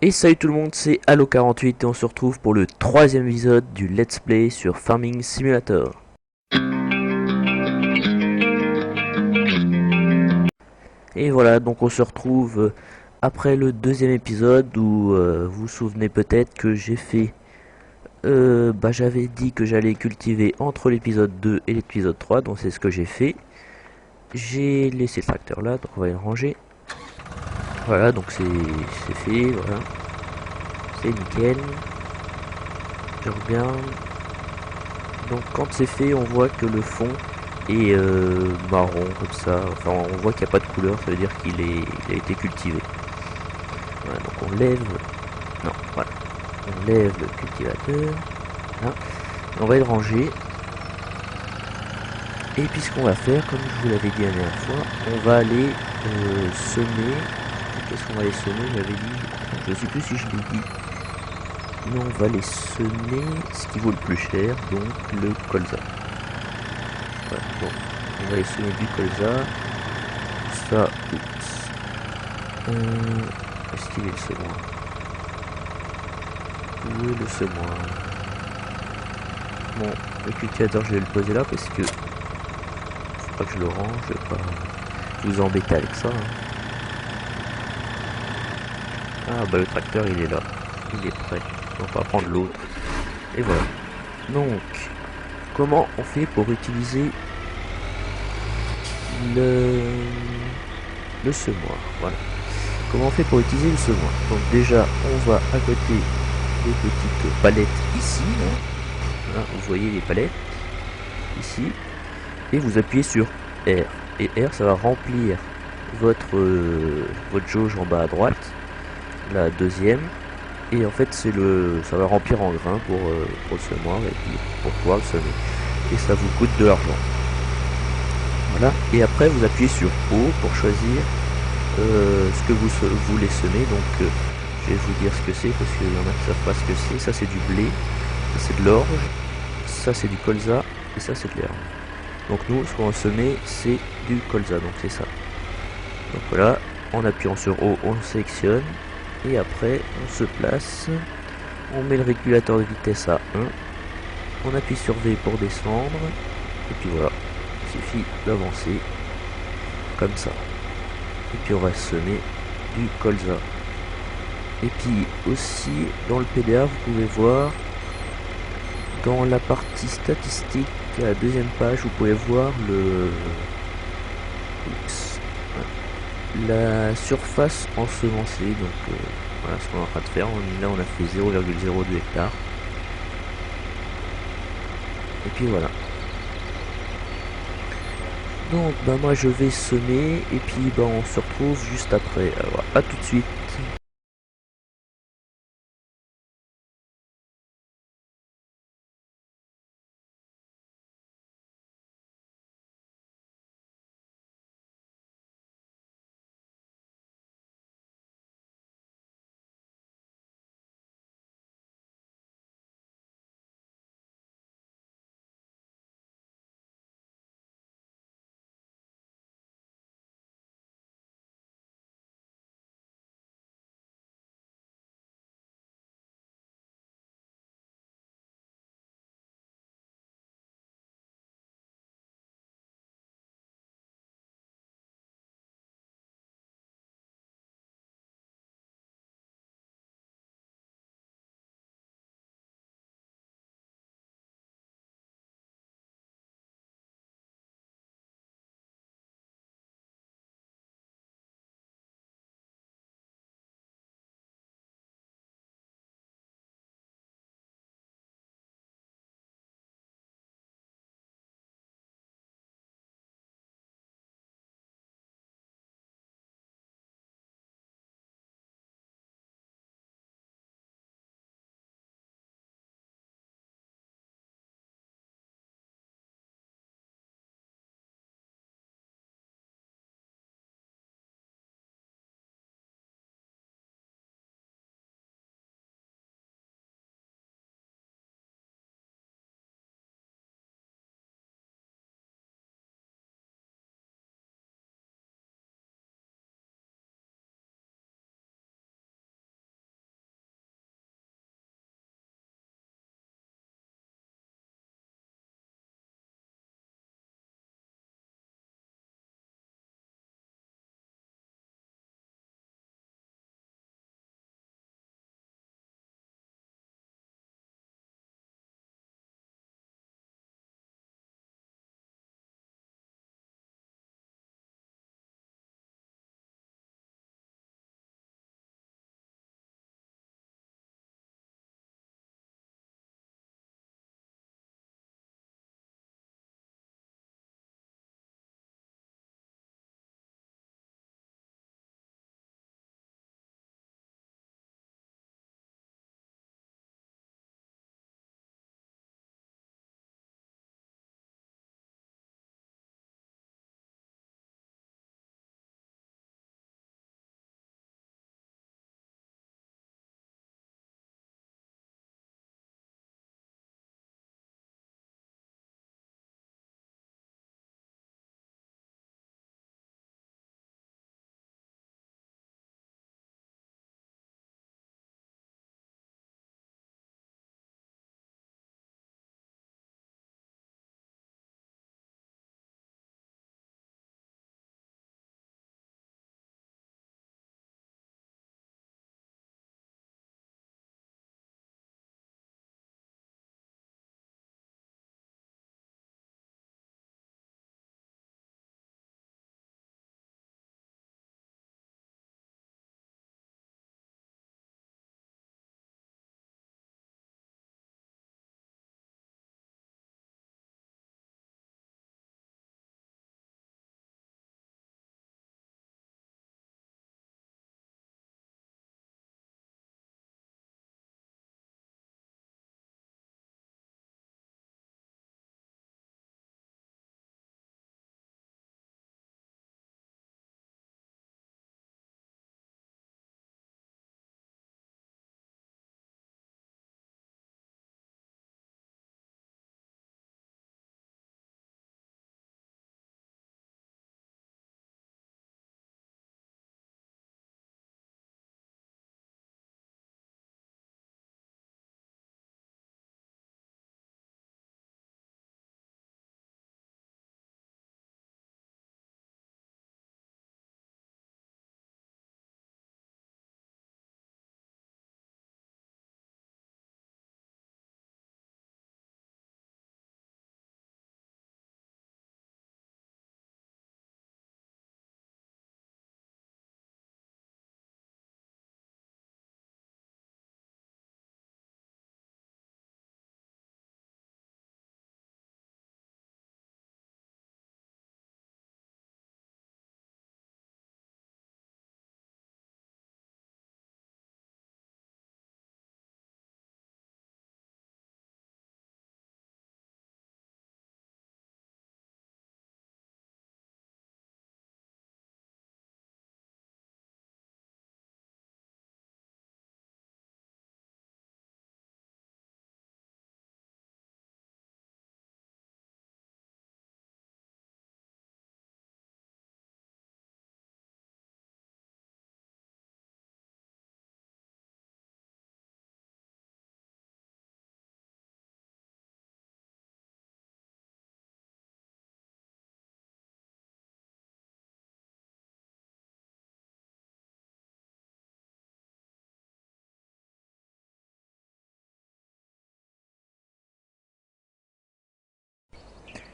Et salut tout le monde, c'est Halo48 et on se retrouve pour le troisième épisode du Let's Play sur Farming Simulator. Et voilà, donc on se retrouve après le deuxième épisode où vous vous souvenez peut-être que j'ai fait... j'avais dit que j'allais cultiver entre l'épisode 2 et l'épisode 3, donc c'est ce que j'ai fait. J'ai laissé le tracteur là, donc on va le ranger. Voilà, donc c'est fait, voilà. C'est nickel. Je regarde. Donc quand c'est fait, on voit que le fond est marron comme ça. Enfin, on voit qu'il n'y a pas de couleur, ça veut dire il a été cultivé. Voilà, donc on lève, non, voilà, on lève le cultivateur. Voilà. On va le ranger. Et puis ce qu'on va faire, comme je vous l'avais dit la dernière fois, on va aller semer. Qu'est-ce qu'on va aller semer? J'avais dit, je ne sais plus si je l'ai dit. Mais on va les semer ce qui vaut le plus cher, donc le colza. Voilà, bon, on va essayer du colza. Ça, oups. Est-ce qu'il est le semoir? Où est le semoir? Bon, le cultivateur, je vais le poser là parce que faut pas que je le range, je vais pas vous embêter avec ça. Hein. Ah bah le tracteur il est là, il est prêt. On va prendre l'autre. Et voilà. Donc, comment on fait pour utiliser le semoir? Voilà. Comment on fait pour utiliser le semoir? Donc déjà, on va à côté des petites palettes ici. Hein. Voilà, vous voyez les palettes ici. Et vous appuyez sur R. Et R, ça va remplir votre jauge en bas à droite. La deuxième. Et en fait, ça va remplir en grain pour le semoir et puis pour pouvoir le semer. Et ça vous coûte de l'argent. Voilà. Et après, vous appuyez sur O pour choisir ce que vous voulez semer. Donc, je vais vous dire ce que c'est parce qu'il y en a qui savent pas ce que c'est. Ça, c'est du blé. Ça, c'est de l'orge. Ça, c'est du colza. Et ça, c'est de l'herbe. Donc, nous, ce qu'on va semer, c'est du colza. Donc, c'est ça. Donc, voilà. En appuyant sur O, on sélectionne. Et après, on se place. On met le régulateur de vitesse à 1. On appuie sur V pour descendre. Et puis voilà. Il suffit d'avancer. Comme ça. Et puis on va semer du colza. Et puis aussi dans le PDA vous pouvez voir dans la partie statistique à la deuxième page vous pouvez voir la surface ensemencée. Donc voilà ce qu'on est en train de faire. Là on a fait 0,02 hectares. Et puis voilà. Donc bah moi je vais semer et puis bah on se retrouve juste après. Alors à tout de suite.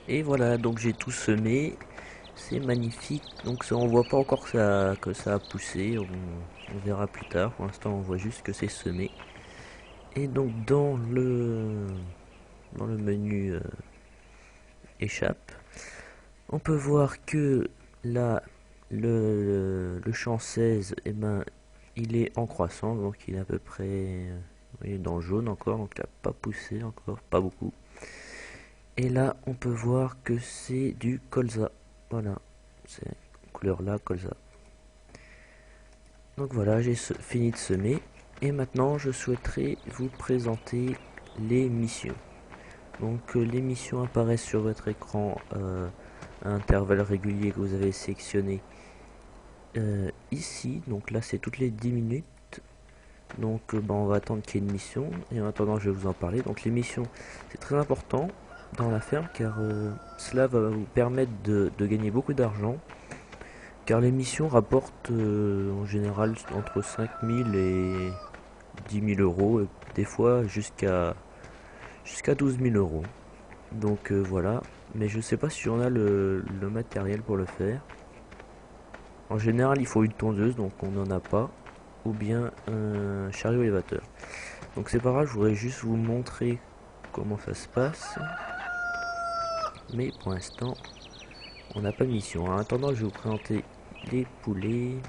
Et voilà, donc j'ai tout semé. C'est magnifique. Donc ça, on voit pas encore que ça a poussé. On verra plus tard. Pour l'instant, on voit juste que c'est semé. Et donc dans le menu échappe, on peut voir que là, le champ 16, eh ben, il est en croissance. Donc il est à peu près il est dans le jaune encore. Donc il n'a pas poussé encore, pas beaucoup. Et là, on peut voir que c'est du colza. Voilà, c'est couleur là, colza. Donc voilà, j'ai fini de semer. Et maintenant, je souhaiterais vous présenter les missions. Donc les missions apparaissent sur votre écran à intervalles réguliers que vous avez sélectionné ici. Donc là, c'est toutes les 10 minutes. Donc on va attendre qu'il y ait une mission. Et en attendant, je vais vous en parler. Donc les missions, c'est très important dans la ferme car cela va vous permettre de gagner beaucoup d'argent. Car les missions rapportent en général entre 5000 et 10 000 euros, et des fois jusqu'à 12 000 euros. Donc voilà, mais je sais pas si on a le matériel pour le faire. En général, il faut une tondeuse, donc on n'en a pas, ou bien un chariot élévateur. Donc c'est pas grave, je voudrais juste vous montrer comment ça se passe. Mais pour l'instant, on n'a pas de mission. En attendant, je vais vous présenter les poulets.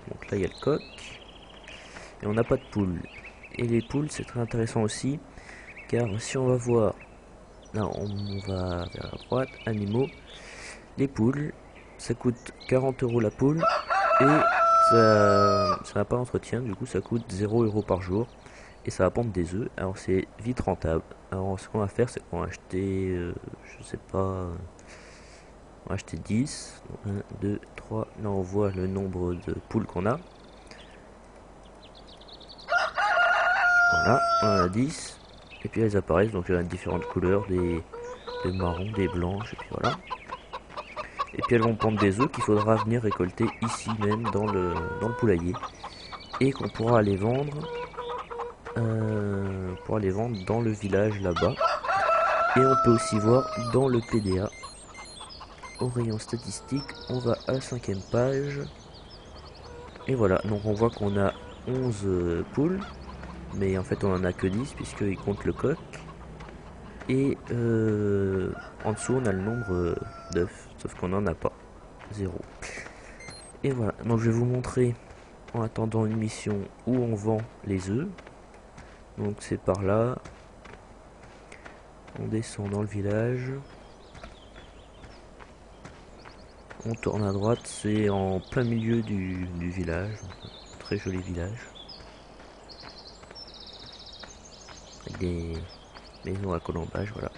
Donc là, il y a le coq. Et on n'a pas de poules. Et les poules, c'est très intéressant aussi. Car si on va voir, là, on va vers la droite, animaux. Les poules, ça coûte 40 euros la poule. Et ça n'a pas d'entretien, du coup, ça coûte 0 euros par jour. Et ça va pondre des œufs. Alors, c'est vite rentable. Alors, ce qu'on va faire, c'est qu'on va acheter, je sais pas. On va acheter 10, 1, 2, 3, là on voit le nombre de poules qu'on a. Voilà, on en a 10. Et puis elles apparaissent, donc il y a différentes couleurs, des marrons, des blanches, et puis voilà. Et puis elles vont pondre des œufs qu'il faudra venir récolter ici même dans le poulailler. Et qu'on pourra aller vendre, dans le village là-bas. Et on peut aussi voir dans le PDA. Au rayon statistique, on va à la 5e page. Et voilà, donc on voit qu'on a 11 poules. Mais en fait on en a que 10 puisqu'il compte le coq. Et en dessous on a le nombre d'œufs, sauf qu'on n'en a pas. 0. Et voilà, donc je vais vous montrer en attendant une mission où on vend les œufs. Donc c'est par là. On descend dans le village. On tourne à droite, c'est en plein milieu du village. Très joli village. Avec des maisons à colombage, voilà.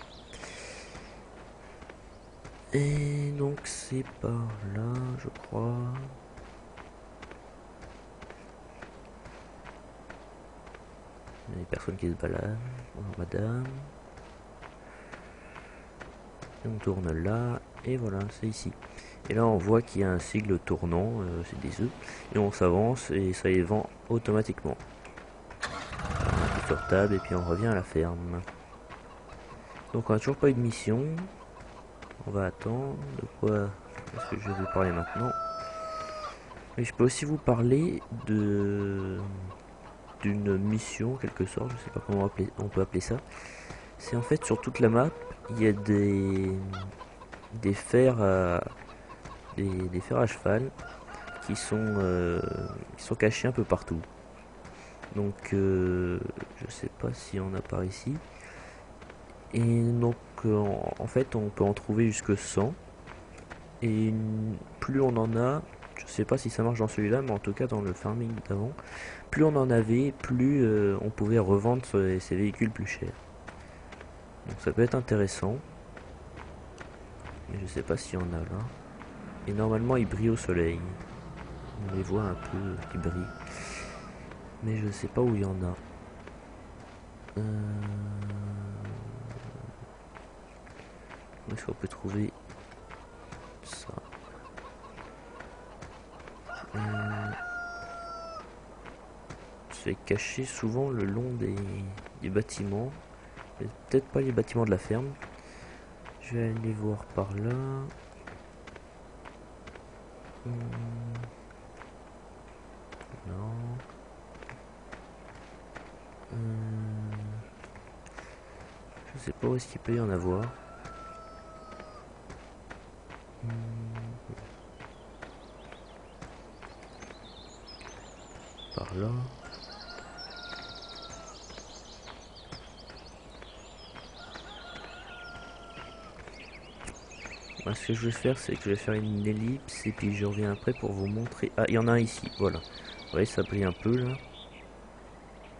Et donc c'est par là, je crois. Il y a des personnes qui se baladent. Bonjour madame. Et on tourne là, et voilà, c'est ici. Et là on voit qu'il y a un sigle tournant, c'est des œufs. Et on s'avance et ça les vend automatiquement. On est sur table et puis on revient à la ferme. Donc on n'a toujours pas eu de mission. On va attendre. De quoi est-ce que je vais vous parler maintenant? Mais je peux aussi vous parler d'une mission en quelque sorte, je sais pas comment on peut appeler ça. C'est en fait sur toute la map, il y a des fers à cheval qui sont cachés un peu partout. Donc je sais pas si on a par ici. Et donc en fait on peut en trouver jusque 100. Et plus on en a, je sais pas si ça marche dans celui-là, mais en tout cas dans le farming d'avant, plus on en avait, plus on pouvait revendre ces véhicules plus chers. Donc ça peut être intéressant. Mais je sais pas s'il y en a là. Et normalement ils brillent au soleil. On les voit un peu qui brillent. Mais je sais pas où il y en a. Où est-ce qu'on peut trouver ça? C'est caché souvent le long des bâtiments. Peut-être pas les bâtiments de la ferme. Je vais aller voir par là. Non. Je sais pas où est-ce qu'il peut y en avoir. Par là. Moi, ce que je vais faire, c'est que je vais faire une ellipse et puis je reviens après pour vous montrer. Ah, il y en a un ici, voilà. Vous voyez, ça brille un peu là.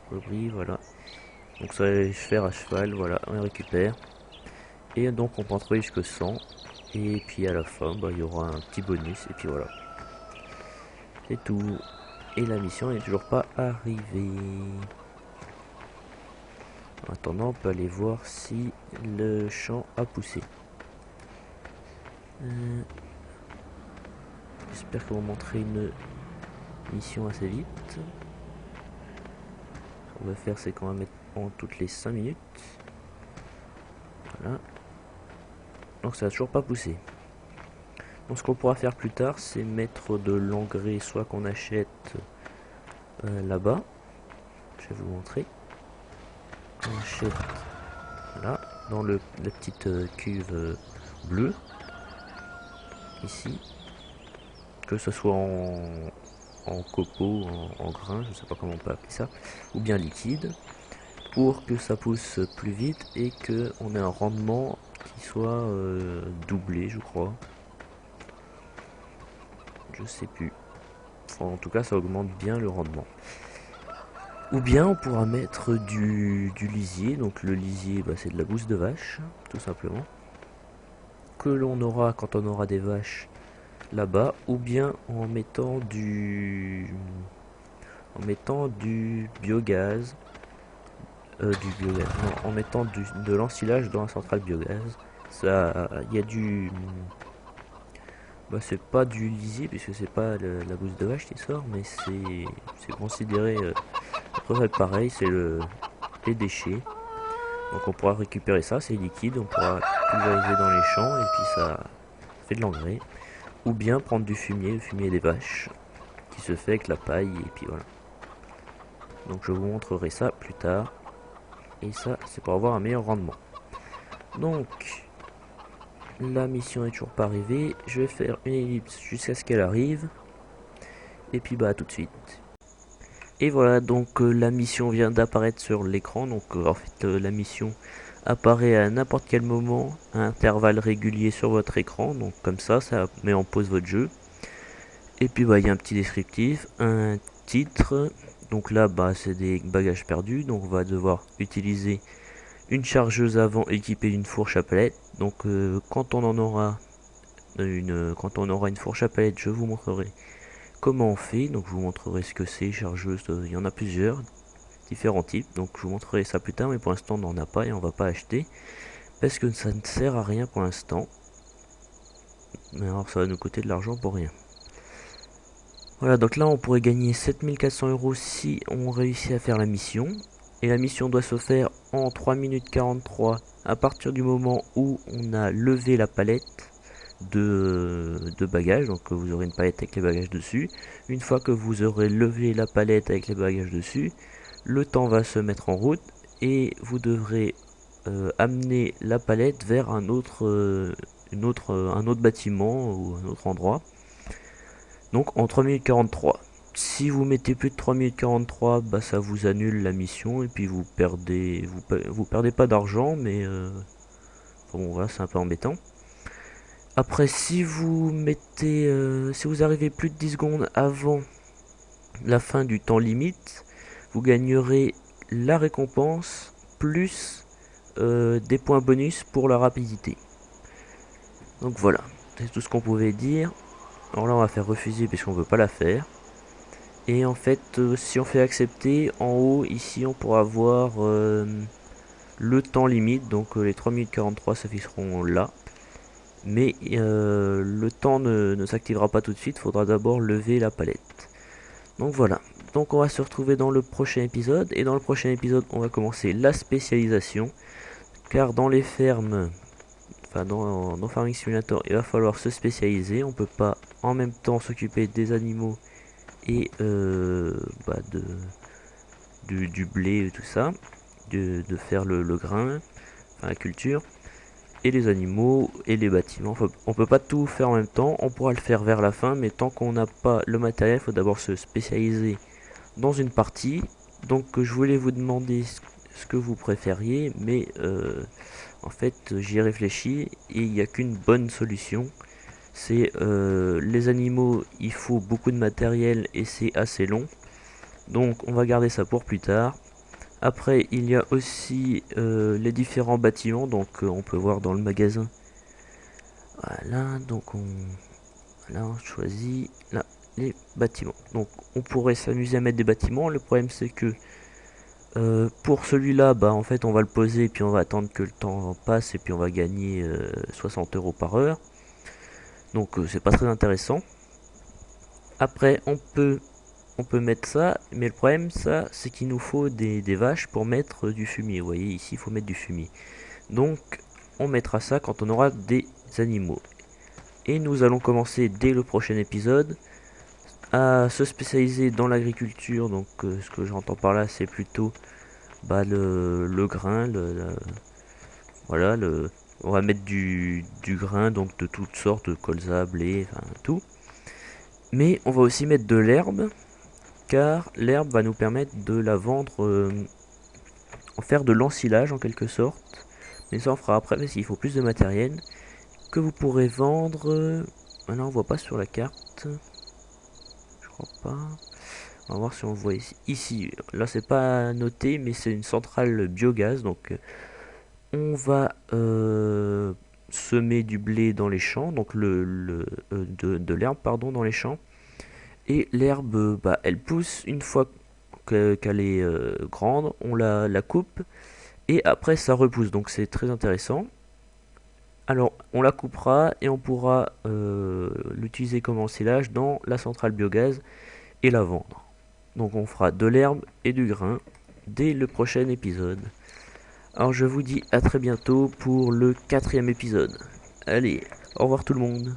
Ça brille, voilà. Donc ça va faire à cheval, voilà, on récupère. Et donc on peut en trouver jusque 100. Et puis à la fin, bah, il y aura un petit bonus et puis voilà. C'est tout. Et la mission n'est toujours pas arrivée. En attendant, on peut aller voir si le champ a poussé. J'espère qu'ils vont montrer une mission assez vite. Ce qu'on va faire, c'est qu'on va mettre en toutes les 5 minutes. Voilà. Donc ça n'a toujours pas poussé. Donc ce qu'on pourra faire plus tard, c'est mettre de l'engrais, soit qu'on achète là-bas. Je vais vous montrer. On achète là, dans la petite cuve bleue. Ici. Que ce soit en copeaux, en grains, je ne sais pas comment on peut appeler ça, ou bien liquide, pour que ça pousse plus vite et que on ait un rendement qui soit doublé, je crois. Je sais plus. Enfin, en tout cas, ça augmente bien le rendement. Ou bien on pourra mettre du lisier. Donc le lisier, bah, c'est de la bouse de vache, tout simplement. Que l'on aura quand on aura des vaches là-bas, ou bien en mettant du biogaz, non, en mettant de l'ensilage dans la centrale biogaz. Ça, il y a bah, c'est pas du lisier puisque c'est pas la bouse de vache qui sort, mais c'est considéré à peu près pareil, c'est les déchets. Donc on pourra récupérer ça, c'est liquide, on pourra pulvériser dans les champs et puis ça fait de l'engrais. Ou bien prendre du fumier, le fumier des vaches, qui se fait avec la paille, et puis voilà. Donc je vous montrerai ça plus tard. Et ça, c'est pour avoir un meilleur rendement. Donc, la mission est toujours pas arrivée. Je vais faire une ellipse jusqu'à ce qu'elle arrive. Et puis bah, à tout de suite. Et voilà, donc la mission vient d'apparaître sur l'écran. Donc en fait, la mission apparaît à n'importe quel moment, à intervalles réguliers sur votre écran. Donc comme ça met en pause votre jeu. Et puis bah, il y a un petit descriptif, un titre. Donc là, bah, c'est des bagages perdus. Donc on va devoir utiliser une chargeuse avant équipée d'une fourche à palette. Donc quand on aura une fourche à palette, je vous montrerai comment on fait. Donc je vous montrerai ce que c'est, chargeuse. Il y en a plusieurs, différents types. Donc je vous montrerai ça plus tard, mais pour l'instant on n'en a pas et on va pas acheter parce que ça ne sert à rien pour l'instant. Mais alors ça va nous coûter de l'argent pour rien. Voilà, donc là on pourrait gagner 7400 € si on réussit à faire la mission. Et la mission doit se faire en 3 minutes 43 à partir du moment où on a levé la palette de bagages. Donc vous aurez une palette avec les bagages dessus. Une fois que vous aurez levé la palette avec les bagages dessus, le temps va se mettre en route et vous devrez amener la palette vers un autre bâtiment ou un autre endroit. Donc en 3 minutes 43. Si vous mettez plus de 3 minutes 43, bah ça vous annule la mission et puis vous perdez pas d'argent, mais bon voilà, c'est un peu embêtant. Après, si vous arrivez plus de 10 secondes avant la fin du temps limite, vous gagnerez la récompense plus des points bonus pour la rapidité. Donc voilà, c'est tout ce qu'on pouvait dire. Alors là on va faire refuser puisqu'on veut pas la faire. Et en fait si on fait accepter, en haut ici on pourra voir le temps limite. Donc les 3 minutes 43 s'afficheront là. Mais le temps ne s'activera pas tout de suite, il faudra d'abord lever la palette. Donc voilà, donc on va se retrouver dans le prochain épisode. Et dans le prochain épisode on va commencer la spécialisation. Car dans les fermes, enfin dans Farming Simulator, il va falloir se spécialiser. On peut pas en même temps s'occuper des animaux et du blé et tout ça, de faire le grain, enfin, la culture, et les animaux et les bâtiments. Enfin, on peut pas tout faire en même temps, on pourra le faire vers la fin, mais tant qu'on n'a pas le matériel, il faut d'abord se spécialiser dans une partie. Donc je voulais vous demander ce que vous préfériez, mais en fait j'y ai réfléchi et il n'y a qu'une bonne solution. C'est les animaux, il faut beaucoup de matériel et c'est assez long. Donc on va garder ça pour plus tard. Après il y a aussi les différents bâtiments, donc on peut voir dans le magasin. Voilà, donc on choisit là les bâtiments. Donc on pourrait s'amuser à mettre des bâtiments. Le problème c'est que pour celui-là, bah en fait on va le poser et puis on va attendre que le temps passe et puis on va gagner 60 € par heure. Donc c'est pas très intéressant. Après on peut mettre ça, mais le problème ça c'est qu'il nous faut des vaches pour mettre du fumier. Vous voyez ici il faut mettre du fumier. Donc on mettra ça quand on aura des animaux. Et nous allons commencer dès le prochain épisode à se spécialiser dans l'agriculture. Donc ce que j'entends par là c'est plutôt le grain, voilà, on va mettre du grain, donc de toutes sortes, de colza, blé, enfin tout. Mais on va aussi mettre de l'herbe, car l'herbe va nous permettre de la vendre, en faire de l'ensilage en quelque sorte. Mais ça on fera après parce qu'il faut plus de matériel que vous pourrez vendre. Maintenant on voit pas sur la carte, je crois pas. On va voir si on le voit ici. Ici, là c'est pas noté, mais c'est une centrale biogaz, donc on va semer du blé dans les champs, donc de l'herbe pardon dans les champs. Et l'herbe, elle pousse une fois qu'elle est grande, on la coupe et après ça repousse, donc c'est très intéressant. Alors on la coupera et on pourra l'utiliser comme ensilage dans la centrale biogaz et la vendre. Donc on fera de l'herbe et du grain dès le prochain épisode. Alors je vous dis à très bientôt pour le 4e épisode. Allez, au revoir tout le monde.